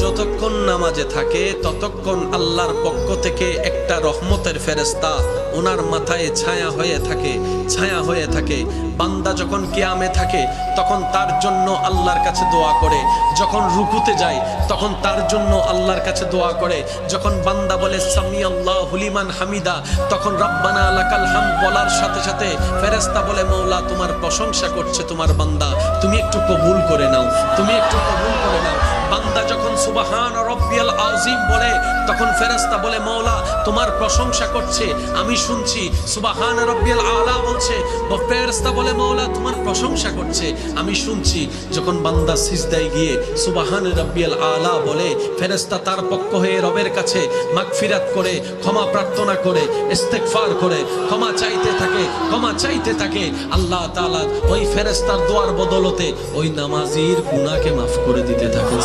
যতক্ষণ নামাজে থাকে ততক্ষণ আল্লাহর পক্ষ থেকে একটা রহমতের ফেরেশতা ওনার মাথায় ছায়া হয়ে থাকে। বান্দা যখন কিয়ামে থাকে তখন তার জন্য আল্লাহর কাছে দোয়া করে, যখন রুকুতে যায় তখন তার জন্য আল্লাহর কাছে দোয়া করে, যখন বান্দা বলে সামি আল্লাহু লিমান হামিদা তখন রব্বানা লাকাল হামদ বলার সাথে সাথে ফেরেশতা বলে মওলা তোমার প্রশংসা করছে তোমার বান্দা, তুমি একটু কবুল করে নাও। বান্দা যখন সুবহান রাব্বিয়াল আযীম বলে তখন ফেরেশতা বলে মওলা তোমার প্রশংসা করছে, আমি শুনছি। সুবহান রাব্বিয়াল আলা বলছে, ফেরেশতা বলে মওলা তোমার প্রশংসা করছে, আমি শুনছি। যখন বান্দা সিজদায় গিয়ে সুবহান রাব্বিয়াল আলা বলে ফেরেশতা তার পক্ষ হয়ে রবের কাছে মাগফিরাত করে, ক্ষমা প্রার্থনা করে, ইস্তেগফার করে, ক্ষমা চাইতে থাকে। আল্লাহ তাআলা ওই ফেরেশতার দোয়ার বদলতে ওই নামাজির গুনাহকে মাফ করে দিতে থাকেন।